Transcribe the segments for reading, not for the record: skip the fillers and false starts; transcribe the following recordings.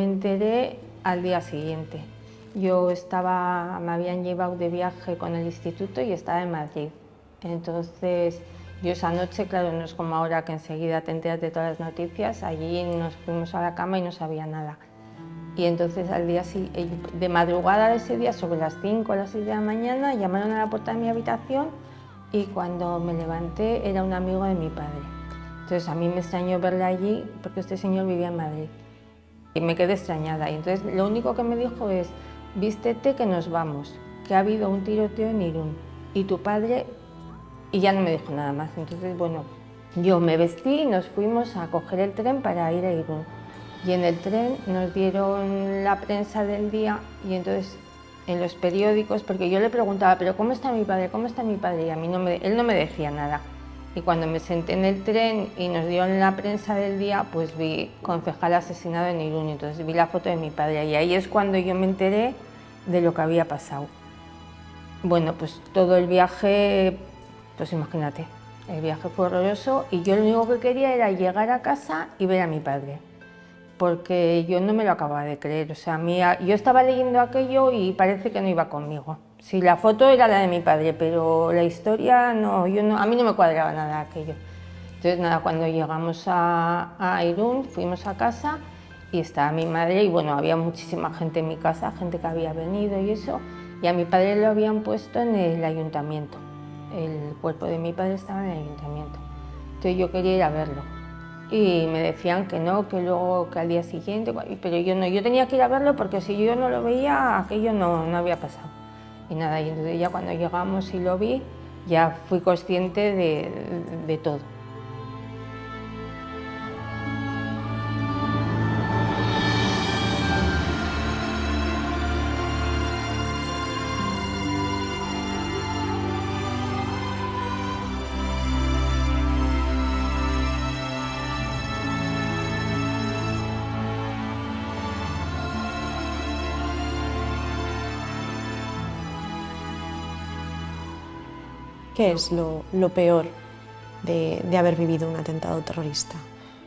me enteré al día siguiente. Me habían llevado de viaje con el instituto y estaba en Madrid. Entonces, yo esa noche, claro, no es como ahora que enseguida te enteras de todas las noticias, allí nos fuimos a la cama y no sabía nada. Y entonces al día de madrugada de ese día, sobre las 5 o las 6 de la mañana, llamaron a la puerta de mi habitación y cuando me levanté era un amigo de mi padre. Entonces a mí me extrañó verle allí porque este señor vivía en Madrid. Y me quedé extrañada. Y entonces lo único que me dijo es: vístete que nos vamos, que ha habido un tiroteo en Irún y tu padre... Y ya no me dijo nada más. Entonces, bueno, yo me vestí y nos fuimos a coger el tren para ir a Irún. Y en el tren nos dieron la prensa del día y entonces en los periódicos, porque yo le preguntaba, pero ¿cómo está mi padre? ¿Cómo está mi padre? Y a mí él no me decía nada. Y cuando me senté en el tren y nos dieron la prensa del día, pues vi concejal asesinado en Irún, y entonces vi la foto de mi padre y ahí es cuando yo me enteré de lo que había pasado. Bueno, pues todo el viaje, pues imagínate, el viaje fue horroroso y yo lo único que quería era llegar a casa y ver a mi padre, porque yo no me lo acababa de creer. O sea, yo estaba leyendo aquello y parece que no iba conmigo. Sí, la foto era la de mi padre, pero la historia no, a mí no me cuadraba nada aquello. Entonces nada, cuando llegamos a Irún, fuimos a casa y estaba mi madre y bueno, había muchísima gente en mi casa, gente que había venido y eso, y a mi padre lo habían puesto en el ayuntamiento. El cuerpo de mi padre estaba en el ayuntamiento. Entonces yo quería ir a verlo. Y me decían que no, que luego, que al día siguiente, pero yo no, yo tenía que ir a verlo porque si yo no lo veía, aquello no había pasado. Y nada, y entonces ya cuando llegamos y lo vi, ya fui consciente de todo. ¿Qué es lo peor de haber vivido un atentado terrorista?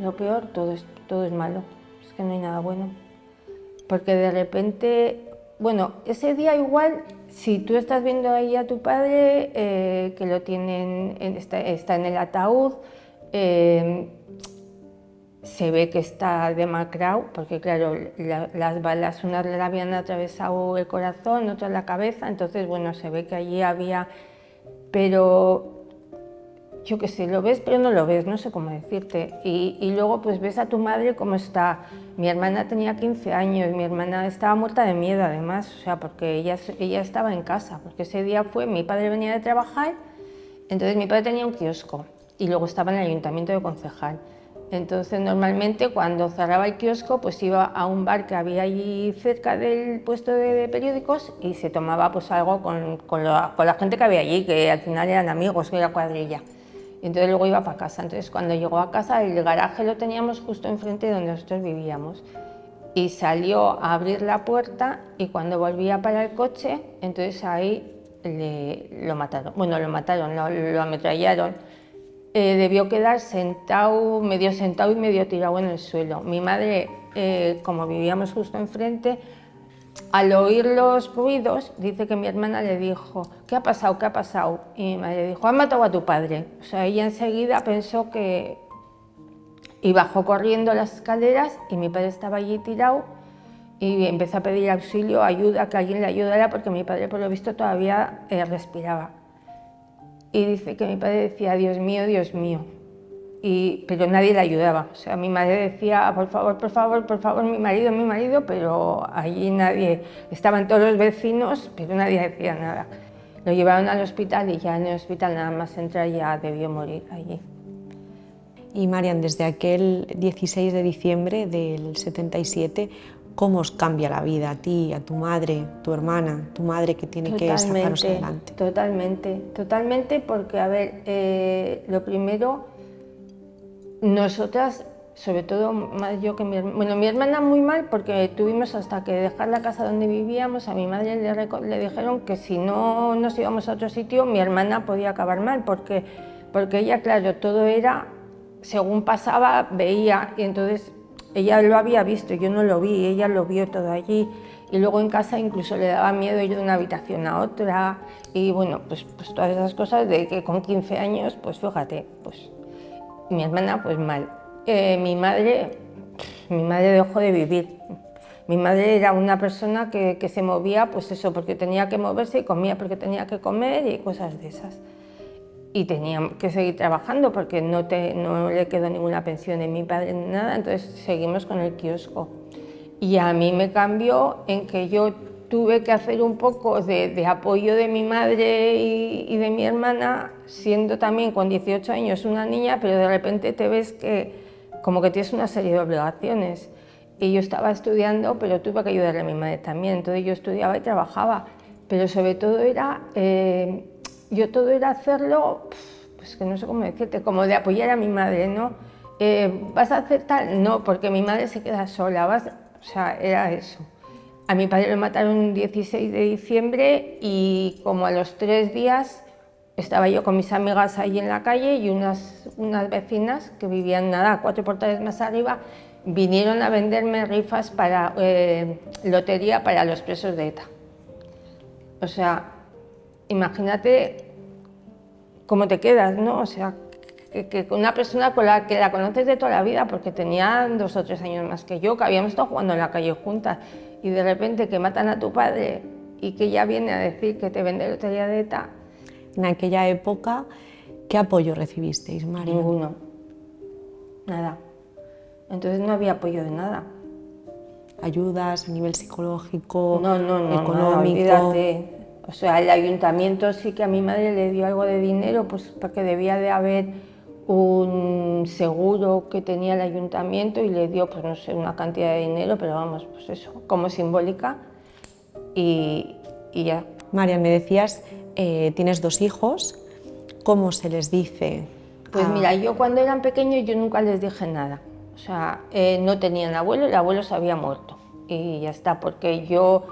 Lo peor, todo es malo, es que no hay nada bueno. Porque de repente, bueno, ese día igual, si tú estás viendo ahí a tu padre, que lo tienen, está en el ataúd, se ve que está demacrado, porque claro, las balas, unas le habían atravesado el corazón, otras la cabeza, entonces bueno, se ve que allí había... Pero yo qué sé, lo ves pero no lo ves, no sé cómo decirte. Y luego pues ves a tu madre cómo está. Mi hermana tenía 15 años, mi hermana estaba muerta de miedo además, o sea, porque ella estaba en casa, porque ese día mi padre venía de trabajar, entonces mi padre tenía un kiosco y luego estaba en el ayuntamiento de concejal. Entonces normalmente cuando cerraba el kiosco pues iba a un bar que había allí cerca del puesto de periódicos y se tomaba pues algo con la gente que había allí, que al final eran amigos, que era cuadrilla. Y entonces luego iba para casa. Entonces cuando llegó a casa el garaje lo teníamos justo enfrente de donde nosotros vivíamos. Y salió a abrir la puerta y cuando volvía para el coche, entonces ahí lo mataron. Bueno, lo ametrallaron. Debió quedar medio sentado y medio tirado en el suelo. Mi madre, como vivíamos justo enfrente, al oír los ruidos, dice que mi hermana le dijo: ¿qué ha pasado? ¿Qué ha pasado? Y mi madre dijo: han matado a tu padre. O sea, ella enseguida pensó que... Y bajó corriendo las escaleras y mi padre estaba allí tirado y empezó a pedir auxilio, ayuda, que alguien le ayudara porque mi padre por lo visto todavía respiraba. Y dice que mi padre decía: Dios mío, Dios mío. Pero nadie le ayudaba. O sea, mi madre decía: por favor, por favor, por favor, mi marido, pero allí nadie, estaban todos los vecinos, pero nadie decía nada. Lo llevaron al hospital y ya en el hospital nada más entrar ya debió morir allí. Y Marian, desde aquel 16 de diciembre del 77, ¿cómo os cambia la vida a ti, a tu madre, tu hermana, tu madre que tiene que sacaros adelante? Totalmente, porque a ver, lo primero, nosotras, sobre todo más yo que mi hermana, bueno, mi hermana muy mal porque tuvimos hasta que dejar la casa donde vivíamos. A mi madre le dijeron que si no nos íbamos a otro sitio, mi hermana podía acabar mal, porque ella, claro, todo era, según pasaba, veía, y entonces ella lo había visto, yo no lo vi, ella lo vio todo allí. Y luego en casa incluso le daba miedo ir de una habitación a otra. Y bueno, pues todas esas cosas de que con 15 años, pues fíjate, pues mi hermana pues mal. Mi madre dejó de vivir. Mi madre era una persona que se movía, pues eso, porque tenía que moverse, y comía porque tenía que comer y cosas de esas. Y tenía que seguir trabajando porque no le quedó ninguna pensión de mi padre ni nada, entonces seguimos con el kiosco. Y a mí me cambió en que yo tuve que hacer un poco de apoyo de mi madre y de mi hermana, siendo también con 18 años una niña, pero de repente te ves que como que tienes una serie de obligaciones. Y yo estaba estudiando, pero tuve que ayudarle a mi madre también, entonces yo estudiaba y trabajaba, pero sobre todo era, todo era hacerlo, pues que no sé cómo decirte, como de apoyar a mi madre, ¿no? ¿Vas a hacer tal? No, porque mi madre se queda sola, o sea, era eso. A mi padre lo mataron un 16 de diciembre y como a los 3 días estaba yo con mis amigas ahí en la calle y unas vecinas que vivían nada, 4 portales más arriba, vinieron a venderme rifas para lotería para los presos de ETA. O sea, imagínate cómo te quedas, ¿no? O sea, que una persona con la que la conoces de toda la vida, porque tenía 2 o 3 años más que yo, que habíamos estado jugando en la calle juntas, y de repente que matan a tu padre y que ya viene a decir que te vende lotería de ETA. En aquella época, ¿qué apoyo recibisteis, María? Ninguno. Nada. Entonces no había apoyo de nada. ¿Ayudas a nivel psicológico, no, económico? No, olvídate. O sea, el ayuntamiento sí que a mi madre le dio algo de dinero, pues porque debía de haber un seguro que tenía el ayuntamiento y le dio, pues no sé, una cantidad de dinero, pero vamos, pues eso, como simbólica y ya. María, me decías, tienes 2 hijos, ¿cómo se les dice? Pues mira, yo cuando eran pequeños yo nunca les dije nada. O sea, no tenían abuelo, el abuelo se había muerto y ya está, porque yo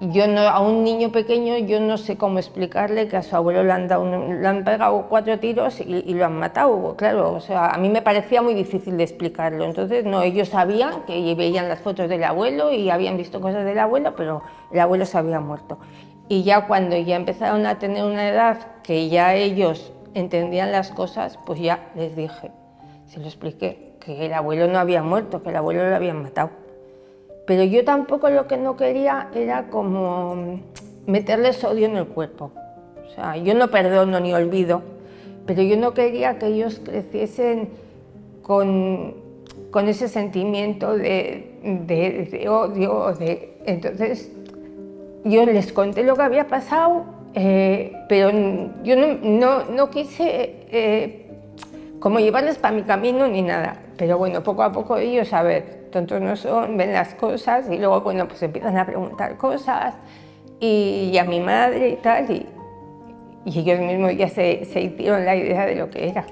no, a un niño pequeño yo no sé cómo explicarle que a su abuelo le han pegado 4 tiros y lo han matado, claro, o sea, a mí me parecía muy difícil de explicarlo, entonces no, ellos sabían que veían las fotos del abuelo y habían visto cosas del abuelo, pero el abuelo se había muerto. Y ya cuando ya empezaron a tener una edad que ya ellos entendían las cosas, pues ya les dije, se lo expliqué, que el abuelo no había muerto, que el abuelo lo habían matado. Pero yo tampoco lo que no quería era como meterles odio en el cuerpo. O sea, yo no perdono ni olvido, pero yo no quería que ellos creciesen con ese sentimiento de odio. Entonces, yo les conté lo que había pasado, pero yo no quise como llevarles para mi camino ni nada. Pero bueno, poco a poco ellos, a ver, tontos no son, ven las cosas y luego, bueno, pues empiezan a preguntar cosas y a mi madre y tal, y ellos mismos ya se hicieron la idea de lo que era.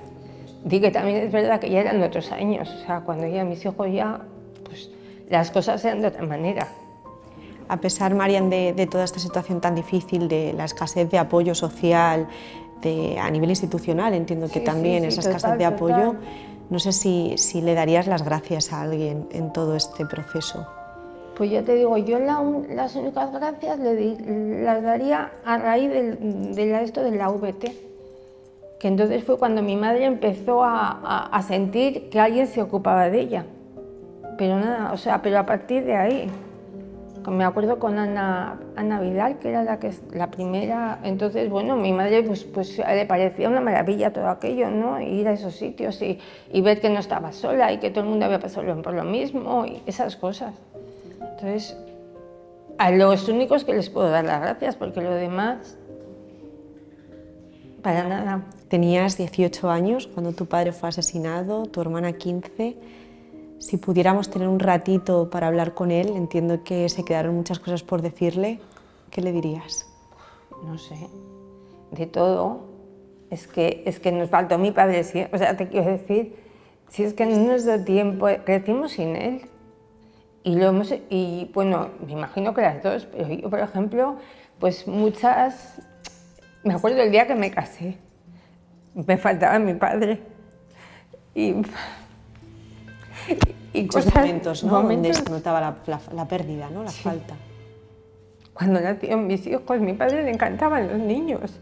Digo que también es verdad que ya eran otros años, o sea, cuando ya mis hijos ya, pues las cosas eran de otra manera. A pesar, Marian, de toda esta situación tan difícil, de la escasez de apoyo social, a nivel institucional, entiendo que también esa escasez de apoyo, no sé si le darías las gracias a alguien en todo este proceso. Pues ya te digo, yo las únicas gracias las daría a raíz esto de la VT, que entonces fue cuando mi madre empezó a sentir que alguien se ocupaba de ella, pero nada, o sea, pero a partir de ahí. Me acuerdo con Ana Vidal, que era la primera, entonces, bueno, mi madre pues le parecía una maravilla todo aquello, ¿no? Ir a esos sitios y ver que no estaba sola y que todo el mundo había pasado por lo mismo y esas cosas. Entonces, a los únicos que les puedo dar las gracias, porque lo demás, para nada. Tenías 18 años cuando tu padre fue asesinado, tu hermana 15. Si pudiéramos tener un ratito para hablar con él, entiendo que se quedaron muchas cosas por decirle, ¿qué le dirías? No sé, de todo. Es que nos faltó mi padre, ¿sí? O sea, te quiero decir, si es que en nuestro tiempo crecimos sin él. Y bueno, me imagino que las dos, pero yo, por ejemplo, pues muchas... Me acuerdo el día que me casé, me faltaba mi padre. y muchos cosas, momentos, ¿no? Donde se notaba la pérdida, ¿no? La falta. Cuando nacieron mis hijos, a mi padre le encantaban los niños.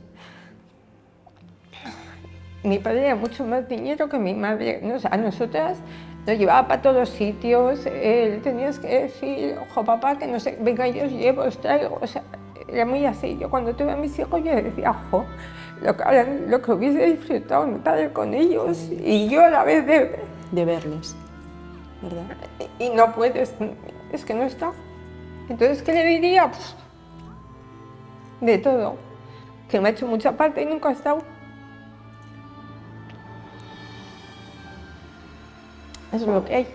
Mi padre era mucho más niñero que mi madre. ¿No? O sea, a nosotras nos llevaba para todos sitios. Él tenías que decir, ojo papá, que no sé, venga, yo os llevo, os traigo. O sea, era muy así. Yo cuando tuve a mis hijos yo decía, ojo, lo que hubiese disfrutado mi padre con ellos y yo a la vez de verles, ¿verdad? Y no puedes, es que no está. Entonces, ¿qué le diría? Pues, de todo. Que me ha hecho mucha falta y nunca ha estado. Eso es lo que hay.